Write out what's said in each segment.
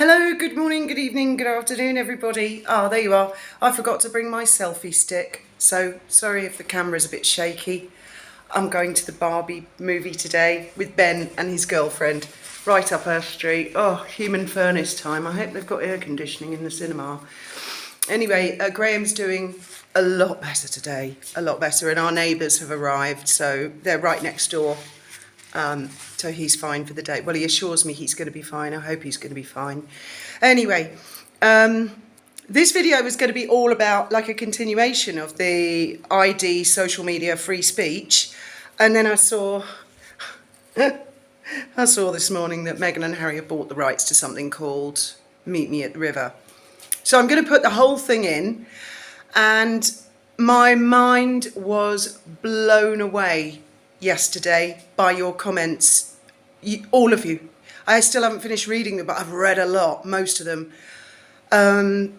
Hello, good morning, good evening, good afternoon, everybody. Ah, there you are. I forgot to bring my selfie stick, so sorry if the camera's a bit shaky. I'm going to the Barbie movie today with Ben and his girlfriend, right up our street. Oh, human furnace time. I hope they've got air conditioning in the cinema. Anyway, Graham's doing a lot better today, a lot better, and our neighbours have arrived, so they're right next door. So he's fine for the day. Well, he assures me he's going to be fine. I hope he's going to be fine. Anyway, this video is going to be all about like a continuation of the ID, social media, free speech. And then I saw this morning that Meghan and Harry have bought the rights to something called Meet Me at the River. So I'm going to put the whole thing in, and my mind was blown away yesterday by your comments, all of you. I still haven't finished reading them, but I've read a lot, most of them,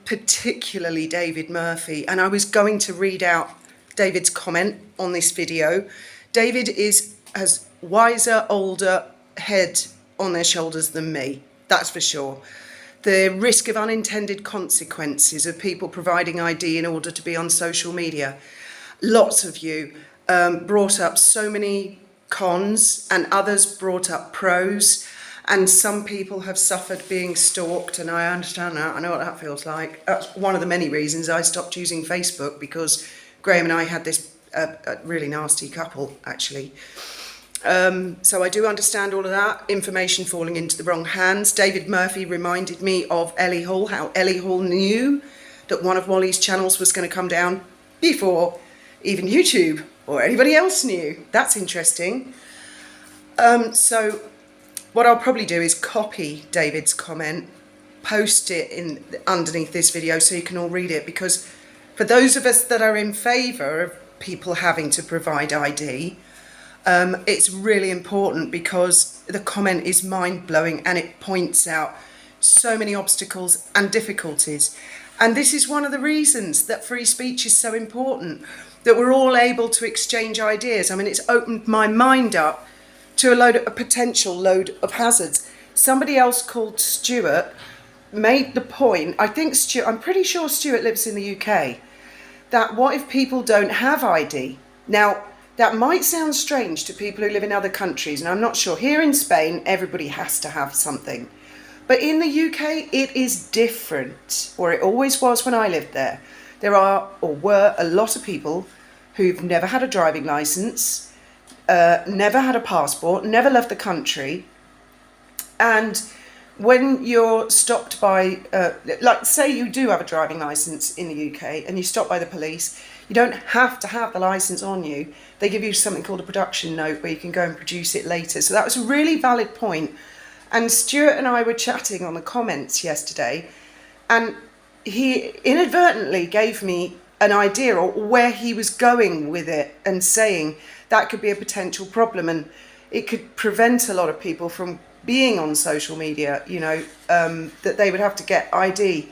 particularly David Murphy. And I was going to read out David's comment on this video. David has wiser, older head on their shoulders than me, that's for sure. The risk of unintended consequences of people providing ID in order to be on social media. Lots of you brought up so many cons, and others brought up pros, and some people have suffered being stalked, and I understand that. I know what that feels like. That's one of the many reasons I stopped using Facebook, because Graham and I had this a really nasty couple, actually. So I do understand all of that, information falling into the wrong hands. David Murphy reminded me of Ellie Hall, how Ellie Hall knew that one of Wally's channels was going to come down before even YouTube or anybody else knew. That's interesting. So what I'll probably do is copy David's comment, post it in underneath this video so you can all read it, because for those of us that are in favour of people having to provide ID, it's really important, because the comment is mind-blowing and it points out so many obstacles and difficulties. And this is one of the reasons that free speech is so important, that we're all able to exchange ideas. I mean, it's opened my mind up to a potential load of hazards. Somebody else called Stuart made the point, I'm pretty sure Stuart lives in the UK, that what if people don't have ID? Now, that might sound strange to people who live in other countries, and I'm not sure. Here in Spain, everybody has to have something. But in the UK, it is different, or it always was when I lived there. There are, or were, a lot of people who've never had a driving licence, never had a passport, never left the country. And when you're stopped by, like say you do have a driving licence in the UK and you stop by the police, you don't have to have the licence on you. They give you something called a production note where you can go and produce it later. So that was a really valid point. And Stuart and I were chatting on the comments yesterday, and he inadvertently gave me an idea or where he was going with it, and saying that could be a potential problem and it could prevent a lot of people from being on social media, you know, that they would have to get ID.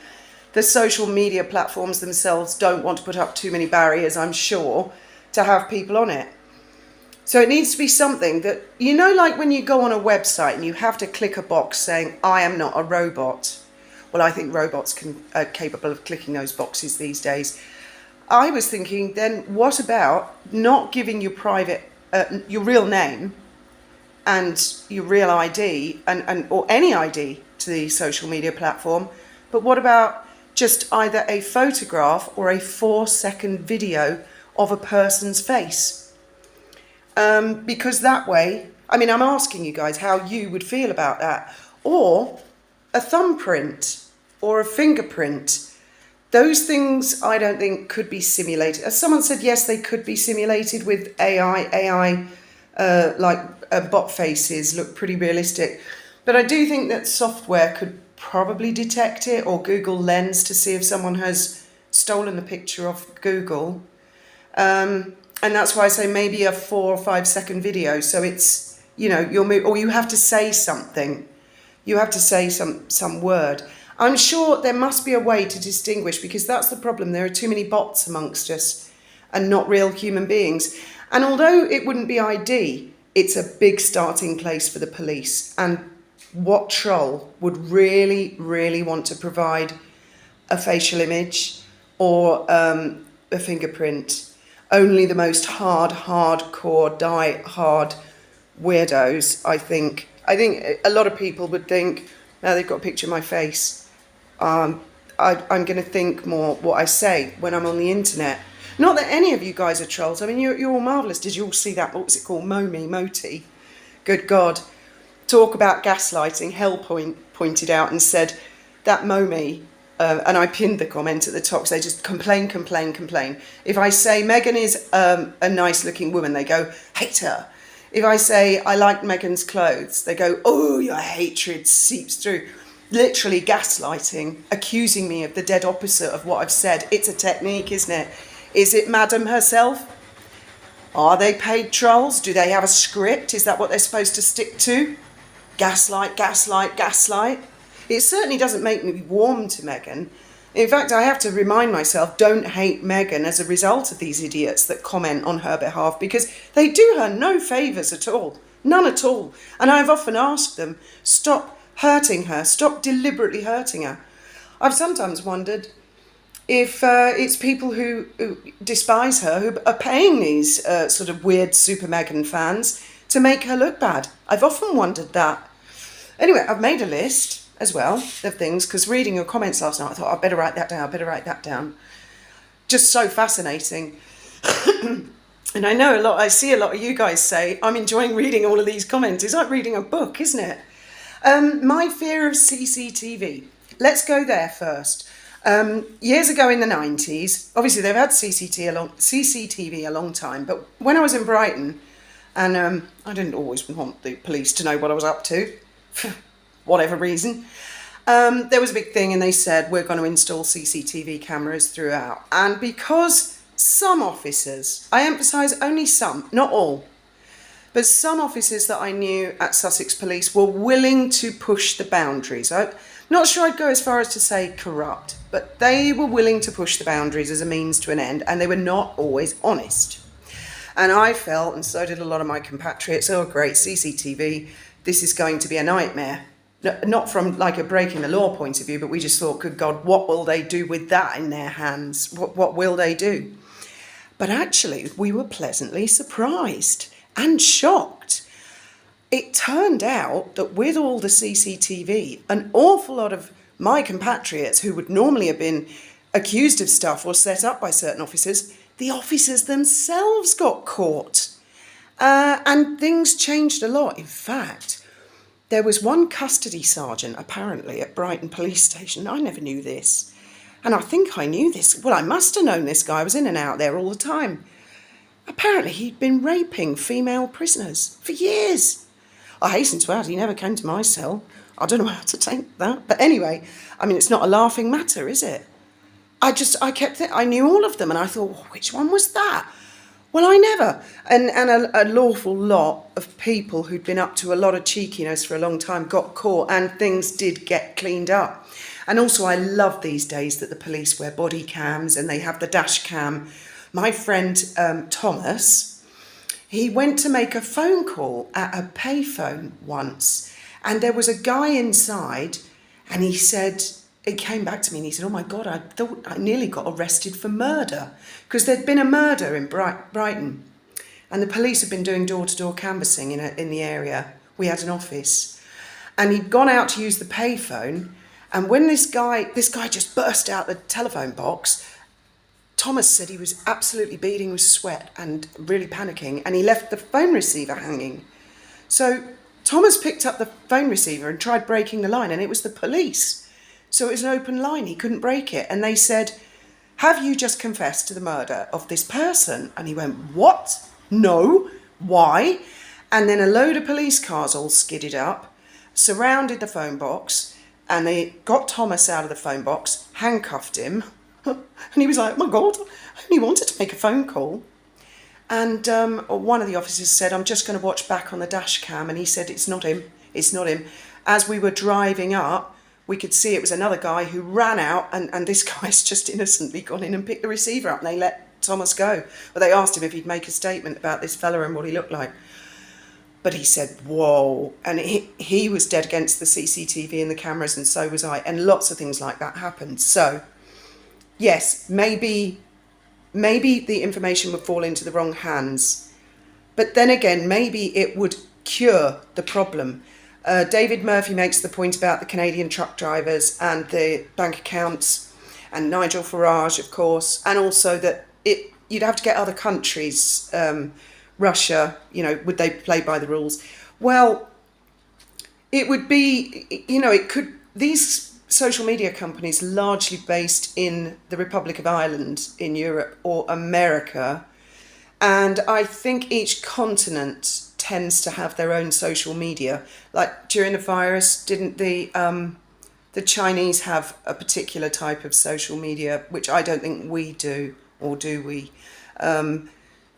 The social media platforms themselves don't want to put up too many barriers, I'm sure, to have people on it. So it needs to be something that, you know, like when you go on a website and you have to click a box saying, I am not a robot. Well, I think robots are capable of clicking those boxes these days. I was thinking, then what about not giving your your real name and your real ID or any ID to the social media platform, but what about just either a photograph or a 4-second video of a person's face? Because that way, I mean, I'm asking you guys how you would feel about that. Or a thumbprint or a fingerprint. Those things I don't think could be simulated. As someone said, yes, they could be simulated with AI, bot faces look pretty realistic. But I do think that software could probably detect it, or Google Lens to see if someone has stolen the picture off Google. And that's why I say maybe a 4 or 5 second video. So it's, you know, or you have to say something. You have to say some word. I'm sure there must be a way to distinguish, because that's the problem. There are too many bots amongst us and not real human beings. And although it wouldn't be ID, it's a big starting place for the police. And what troll would really, really want to provide a facial image or a fingerprint? Only the most hardcore, die-hard weirdos, I think. I think a lot of people would think, now they've got a picture of my face. I'm going to think more what I say when I'm on the internet. Not that any of you guys are trolls. I mean, you're all marvellous. Did you all see that? What was it called? Moti. Good God. Talk about gaslighting. Hell pointed out and said that Momi, and I pinned the comment at the top, so they just complain. If I say Meghan is a nice looking woman, they go, hate her. If I say I like Meghan's clothes, they go, oh, your hatred seeps through. Literally gaslighting, accusing me of the dead opposite of what I've said. It's a technique, isn't it? Is it Madam herself? Are they paid trolls? Do they have a script? Is that what they're supposed to stick to? Gaslight. It certainly doesn't make me warm to Meghan. In fact, I have to remind myself, don't hate Meghan as a result of these idiots that comment on her behalf, because they do her no favours at all. None at all. And I've often asked them, stop hurting her. Stop deliberately hurting her. I've sometimes wondered if it's people who despise her who are paying these sort of weird Super Meghan fans to make her look bad. I've often wondered that. Anyway, I've made a list as well of things, because reading your comments last night, I thought, I better write that down. Just so fascinating. And I know I see a lot of you guys say, I'm enjoying reading all of these comments. It's like reading a book, isn't it? My fear of CCTV. Let's go there first. Years ago in the 90s, obviously they've had CCTV a long time, but when I was in Brighton, and I didn't always want the police to know what I was up to, for whatever reason, there was a big thing and they said, we're going to install CCTV cameras throughout. And because some officers, I emphasise only some, not all, but some officers that I knew at Sussex Police were willing to push the boundaries. I'm not sure I'd go as far as to say corrupt, but they were willing to push the boundaries as a means to an end, and they were not always honest. And I felt, and so did a lot of my compatriots, oh great, CCTV, this is going to be a nightmare. Not from like a breaking the law point of view, but we just thought, good God, what will they do with that in their hands? What will they do? But actually, we were pleasantly surprised and shocked. It turned out that with all the CCTV, an awful lot of my compatriots who would normally have been accused of stuff or set up by certain officers, the officers themselves got caught. And things changed a lot. In fact, there was one custody sergeant, apparently, at Brighton Police Station. I never knew this. And I think I knew this. Well, I must have known this guy. I was in and out there all the time. Apparently, he'd been raping female prisoners for years. I hasten to add, he never came to my cell. I don't know how to take that. But anyway, I mean, it's not a laughing matter, is it? I knew all of them, and I thought, well, which one was that? Well, I never. And a lawful lot of people who'd been up to a lot of cheekiness for a long time got caught, and things did get cleaned up. And also, I love these days that the police wear body cams and they have the dash cam. My friend Thomas, he went to make a phone call at a payphone once, and there was a guy inside, and he said, he came back to me and he said, oh my God, I thought I nearly got arrested for murder, because there'd been a murder in Brighton, and the police had been doing door-to-door canvassing in the area. We had an office, and he'd gone out to use the payphone, and when this guy just burst out the telephone box, Thomas said he was absolutely beading with sweat and really panicking, and he left the phone receiver hanging. So Thomas picked up the phone receiver and tried breaking the line, and it was the police. So it was an open line, he couldn't break it. And they said, have you just confessed to the murder of this person? And he went, what? No. Why? And then a load of police cars all skidded up, surrounded the phone box, and they got Thomas out of the phone box, handcuffed him, and he was like, oh my God, I only wanted to make a phone call. And one of the officers said, I'm just going to watch back on the dash cam. And he said, it's not him. As we were driving up, we could see it was another guy who ran out, and this guy's just innocently gone in and picked the receiver up, and they let Thomas go. But they asked him if he'd make a statement about this fella and what he looked like. But he said, whoa, and he was dead against the CCTV and the cameras, and so was I, and lots of things like that happened. So, yes, maybe the information would fall into the wrong hands, but then again, maybe it would cure the problem. David Murphy makes the point about the Canadian truck drivers and the bank accounts, and Nigel Farage, of course, and also that you'd have to get other countries, Russia, would they play by the rules? Well, it would be, these social media companies largely based in the Republic of Ireland in Europe or America, and I think each continent tends to have their own social media. Like during the virus, didn't the Chinese have a particular type of social media, which I don't think we do, or do we?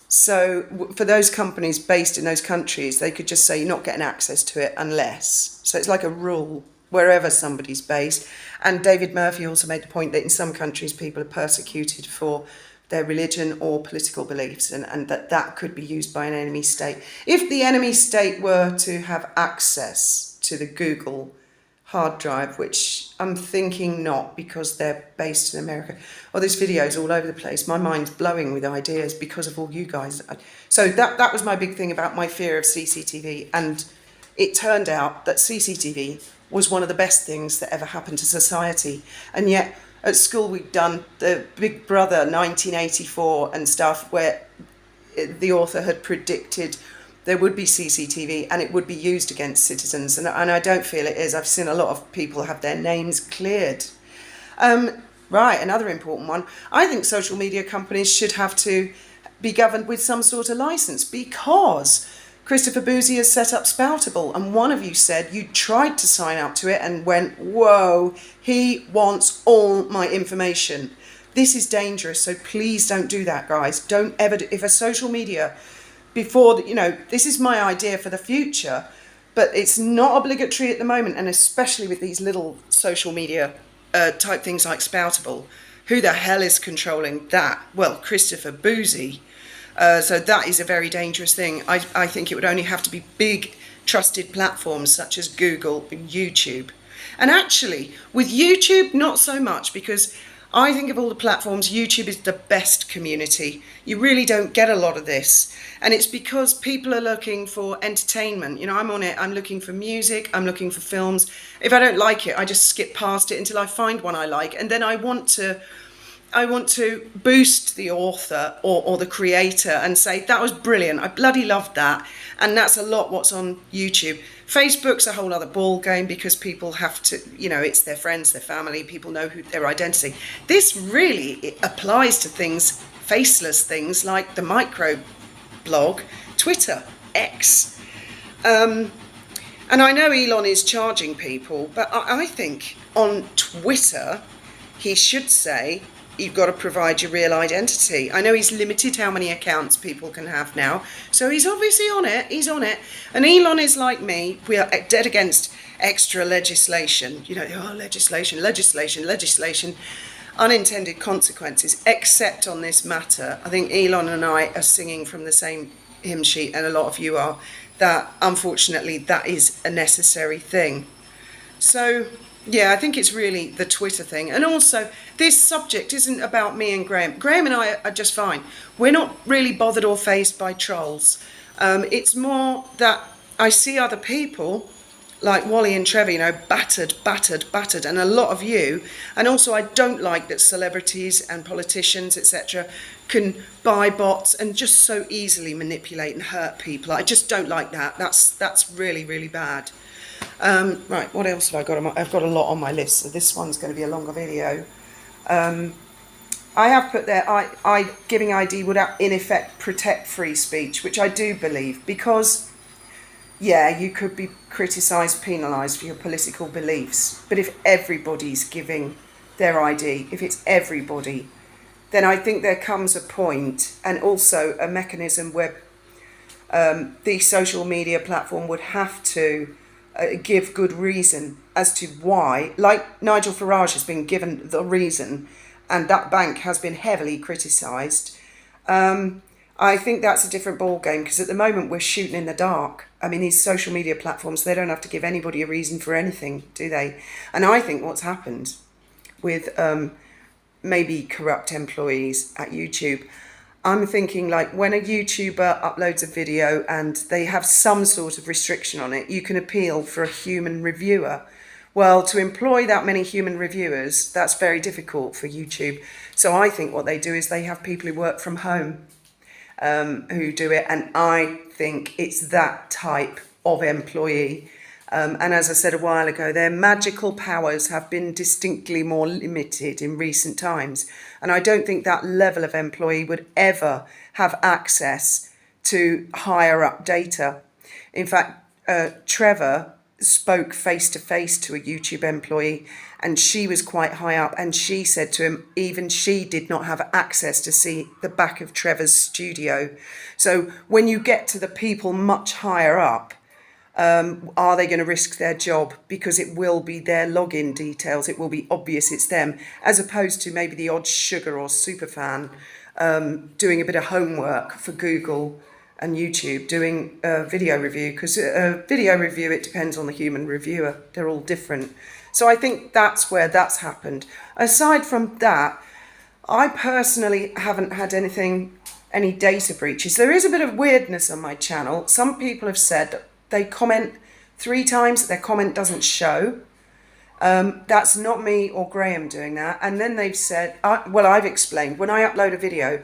So for those companies based in those countries, they could just say you're not getting access to it unless. So it's like a rule wherever somebody's based. And David Murphy also made the point that in some countries people are persecuted for their religion or political beliefs, and that could be used by an enemy state. If the enemy state were to have access to the Google hard drive, which I'm thinking not, because they're based in America. Well, there's videos all over the place. My mind's blowing with ideas because of all you guys. So that was my big thing about my fear of CCTV. And it turned out that CCTV was one of the best things that ever happened to society. And yet at school we'd done the Big Brother 1984 and stuff, where the author had predicted there would be CCTV and it would be used against citizens, and I don't feel it is. I've seen a lot of people have their names cleared. Right, another important one. I think social media companies should have to be governed with some sort of license, because Christopher Boozy has set up Spoutable, and one of you said you tried to sign up to it and went, whoa, he wants all my information. This is dangerous, so please don't do that, guys. Don't ever if a social media... this is my idea for the future, but it's not obligatory at the moment, and especially with these little social media type things like Spoutable. Who the hell is controlling that? Well, Christopher Boozy. So that is a very dangerous thing. I think it would only have to be big, trusted platforms such as Google and YouTube. And actually, with YouTube, not so much, because I think of all the platforms, YouTube is the best community. You really don't get a lot of this. And it's because people are looking for entertainment. I'm on it, I'm looking for music, I'm looking for films. If I don't like it, I just skip past it until I find one I like. And then I want to boost the author or the creator and say, that was brilliant, I bloody loved that. And that's a lot what's on YouTube. Facebook's a whole other ball game, because people have to, it's their friends, their family, people know their identity. This really applies to things, faceless things like the micro blog, Twitter, X. And I know Elon is charging people, but I think on Twitter, he should say, you've got to provide your real identity. I know he's limited how many accounts people can have now, so he's obviously on it, And Elon is like me, we are dead against extra legislation. Legislation, unintended consequences, except on this matter. I think Elon and I are singing from the same hymn sheet, and a lot of you are, that unfortunately that is a necessary thing. So yeah, I think it's really the Twitter thing. And also, this subject isn't about me and Graham. Graham and I are just fine. We're not really bothered or fazed by trolls. It's more that I see other people, like Wally and Trevi, battered, and a lot of you. And also, I don't like that celebrities and politicians, etc., can buy bots and just so easily manipulate and hurt people. I just don't like that. That's really, really bad. Right, what else have I got? I've got a lot on my list, so this one's going to be a longer video. I have put there, giving ID would in effect protect free speech, which I do believe, because, yeah, you could be criticised, penalised for your political beliefs, but if everybody's giving their ID, if it's everybody, then I think there comes a point, and also a mechanism where the social media platform would have to give good reason as to why, like Nigel Farage has been given the reason, and that bank has been heavily criticised. I think that's a different ball game, because at the moment we're shooting in the dark. I mean, these social media platforms, they don't have to give anybody a reason for anything, do they? And I think what's happened with maybe corrupt employees at YouTube, I'm thinking like when a YouTuber uploads a video and they have some sort of restriction on it, you can appeal for a human reviewer. Well, to employ that many human reviewers, that's very difficult for YouTube. So I think what they do is they have people who work from home who do it. And I think it's that type of employee. And as I said a while ago, their magical powers have been distinctly more limited in recent times. And I don't think that level of employee would ever have access to higher up data. In fact, Trevor spoke face to face to a YouTube employee, and she was quite high up, and she said to him even she did not have access to see the back of Trevor's studio. So when you get to the people much higher up, are they going to risk their job? Because it will be their login details, it will be obvious it's them, as opposed to maybe the odd sugar or super fan doing a bit of homework for Google and YouTube, doing a video review. Because a video review, it depends on the human reviewer, they're all different. So I think that's where that's happened. Aside from that, I personally haven't had any data breaches. There is a bit of weirdness on my channel. Some people have said that they comment 3 times that their comment doesn't show. That's not me or Graham doing that. And then they've said, well, I've explained, when I upload a video,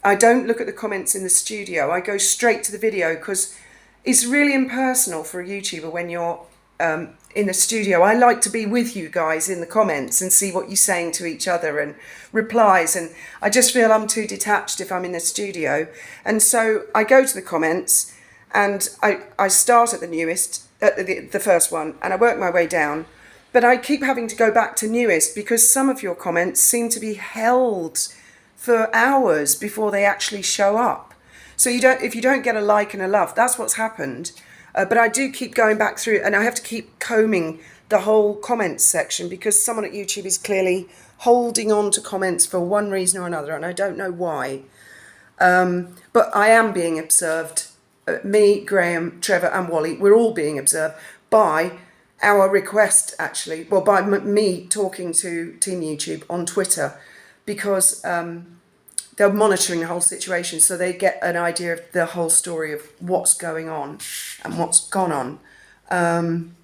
I don't look at the comments in the studio. I go straight to the video, because it's really impersonal for a YouTuber when you're in the studio. I like to be with you guys in the comments and see what you're saying to each other and replies. And I just feel I'm too detached if I'm in the studio. And so I go to the comments, and I start at the newest, the first one, and I work my way down. But I keep having to go back to newest, because some of your comments seem to be held for hours before they actually show up. So if you don't get a like and a love, that's what's happened. But I do keep going back through, and I have to keep combing the whole comments section, because someone at YouTube is clearly holding on to comments for one reason or another, and I don't know why. But I am being observed. Me, Graham, Trevor and Wally, we're all being observed by our request, actually. Well, by me talking to Team YouTube on Twitter, because they're monitoring the whole situation, so they get an idea of the whole story of what's going on and what's gone on.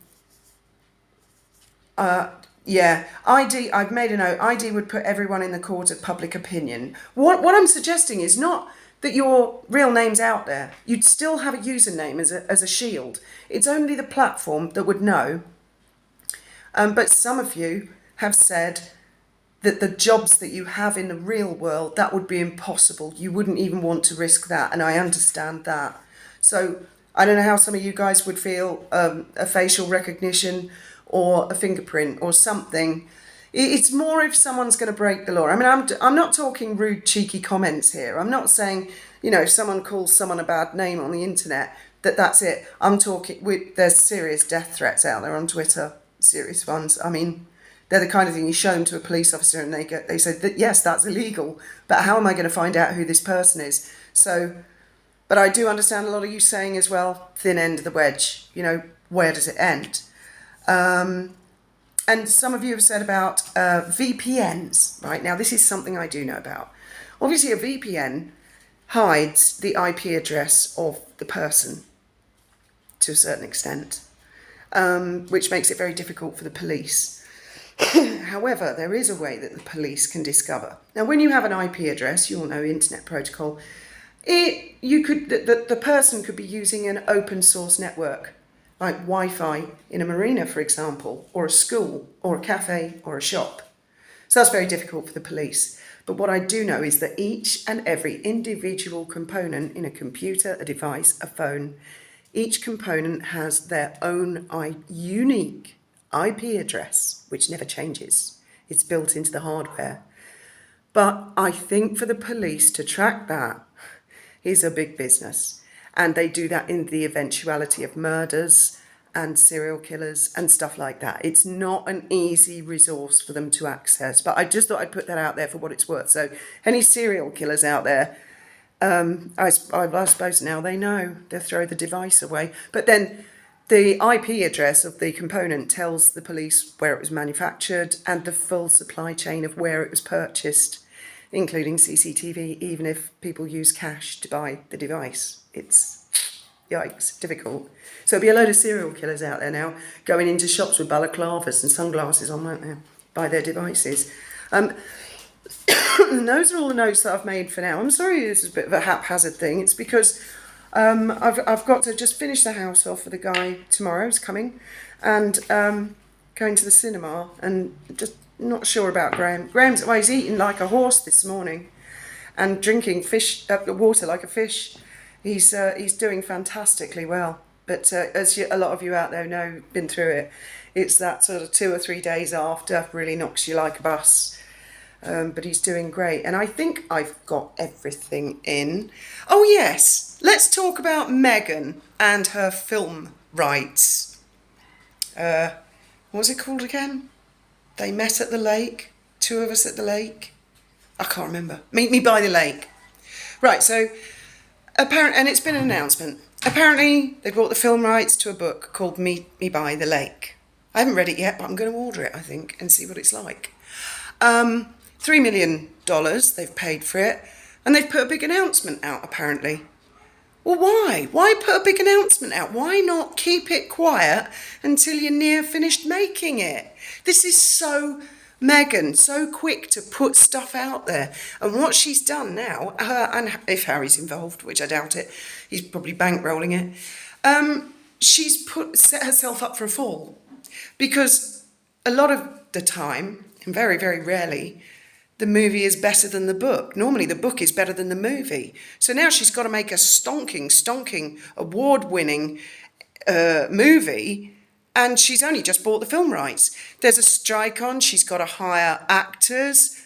Yeah, ID, I've made a note, ID would put everyone in the court of public opinion. What I'm suggesting is not that your real name's out there. You'd still have a username as a shield. It's only the platform that would know. But some of you have said that the jobs that you have in the real world, that would be impossible. You wouldn't even want to risk that, and I understand that. So I don't know how some of you guys would feel a facial recognition or a fingerprint or something. It's more if someone's going to break the law. I mean, I'm not talking rude, cheeky comments here. I'm not saying, if someone calls someone a bad name on the internet, that's it. I'm talking, there's serious death threats out there on Twitter, serious ones. I mean, they're the kind of thing you show them to a police officer and they say that, yes, that's illegal, but how am I going to find out who this person is? So, but I do understand a lot of you saying as well, thin end of the wedge, where does it end? And some of you have said about VPNs, right? Now, this is something I do know about. Obviously, a VPN hides the IP address of the person to a certain extent, which makes it very difficult for the police. However, there is a way that the police can discover. Now, when you have an IP address, you all know internet protocol, the person could be using an open source network, like Wi-Fi in a marina, for example, or a school, or a cafe, or a shop. So that's very difficult for the police. But what I do know is that each and every individual component in a computer, a device, a phone, each component has their own unique IP address, which never changes. It's built into the hardware. But I think for the police to track that is a big business. And they do that in the eventuality of murders and serial killers and stuff like that. It's not an easy resource for them to access. But I just thought I'd put that out there for what it's worth. So any serial killers out there, I suppose now they know. They'll throw the device away. But then the IP address of the component tells the police where it was manufactured and the full supply chain of where it was purchased, including CCTV, even if people use cash to buy the device. It's, yikes, difficult. So there'll be a load of serial killers out there now going into shops with balaclavas and sunglasses on, won't they, buy their devices. And those are all the notes that I've made for now. I'm sorry this is a bit of a haphazard thing. It's because I've got to just finish the house off for the guy tomorrow who's coming, and going to the cinema, and just not sure about Graham. Well, he's eating like a horse this morning and drinking water like a fish. He's doing fantastically well. But as a lot of you out there know, been through it, it's that sort of 2 or 3 days after really knocks you like a bus. But he's doing great. And I think I've got everything in. Oh, yes. Let's talk about Meghan and her film rights. What was it called again? They met at the lake. 2 of us at the lake. I can't remember. Meet Me by the Lake. Right, so, and it's been an announcement. Apparently, they bought the film rights to a book called Meet Me by the Lake. I haven't read it yet, but I'm going to order it, I think, and see what it's like. $3 million they've paid for it, and they've put a big announcement out, apparently. Well, why? Why put a big announcement out? Why not keep it quiet until you're near finished making it? This is so Meghan, so quick to put stuff out there. And what she's done now, and if Harry's involved, which I doubt it, he's probably bankrolling it, she's set herself up for a fall. Because a lot of the time, and very, very rarely, the movie is better than the book. Normally the book is better than the movie. So now she's got to make a stonking, award-winning movie, and she's only just bought the film rights. There's a strike on, she's got to hire actors,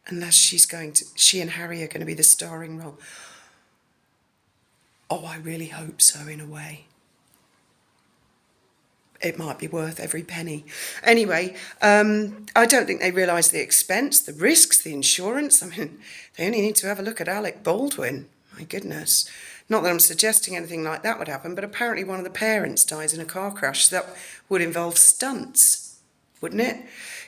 unless she and Harry are going to be the starring role. Oh, I really hope so, in a way. It might be worth every penny. Anyway, I don't think they realise the expense, the risks, the insurance. I mean, they only need to have a look at Alec Baldwin. My goodness. Not that I'm suggesting anything like that would happen, but apparently one of the parents dies in a car crash. That would involve stunts, wouldn't it?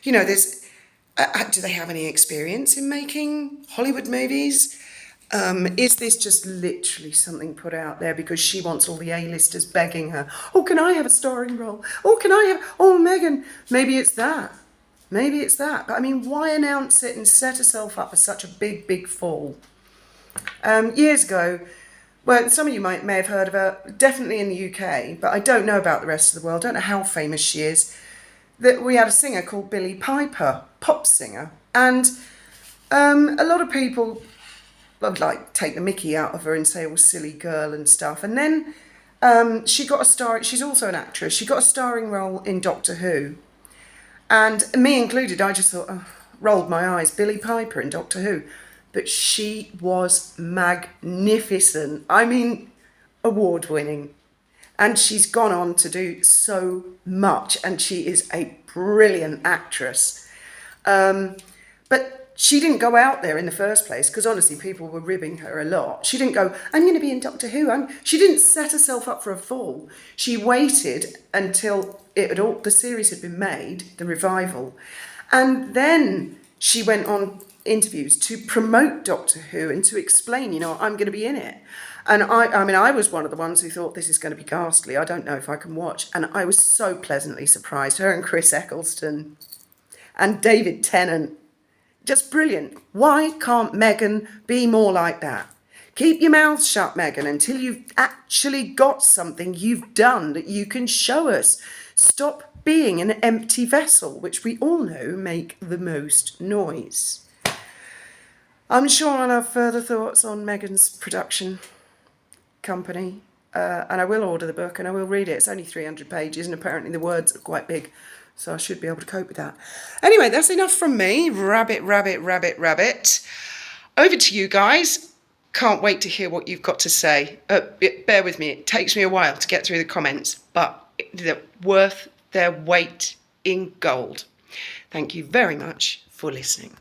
You know, do they have any experience in making Hollywood movies? Is this just literally something put out there because she wants all the A-listers begging her, oh, can I have a starring role? Oh, Meghan. Maybe it's that. But I mean, why announce it and set herself up for such a big fall? Years ago, well, some of you may have heard of her, definitely in the UK, but I don't know about the rest of the world, don't know how famous she is, that we had a singer called Billie Piper, pop singer, and a lot of people would like take the mickey out of her and say, oh, silly girl and stuff. And then she got she's also an actress, she got a starring role in Doctor Who. And me included, I just thought, rolled my eyes, Billie Piper in Doctor Who. But she was magnificent. I mean, award-winning. And she's gone on to do so much, and she is a brilliant actress. But she didn't go out there in the first place, because honestly, people were ribbing her a lot. She didn't go, I'm going to be in Doctor Who. She didn't set herself up for a fall. She waited until the series had been made, the revival. And then she went on interviews to promote Doctor Who and to explain, you know, I'm going to be in it. And I mean, I was one of the ones who thought this is going to be ghastly. I don't know if I can watch. And I was so pleasantly surprised. Her and Chris Eccleston and David Tennant. Just brilliant. Why can't Meghan be more like that? Keep your mouth shut, Meghan, until you've actually got something you've done that you can show us. Stop being an empty vessel, which we all know make the most noise. I'm sure I'll have further thoughts on Meghan's production company, and I will order the book and I will read it. It's only 300 pages and apparently the words are quite big. So I should be able to cope with that. Anyway, that's enough from me. Rabbit. Over to you guys. Can't wait to hear what you've got to say. Bear with me. It takes me a while to get through the comments, but they're worth their weight in gold. Thank you very much for listening.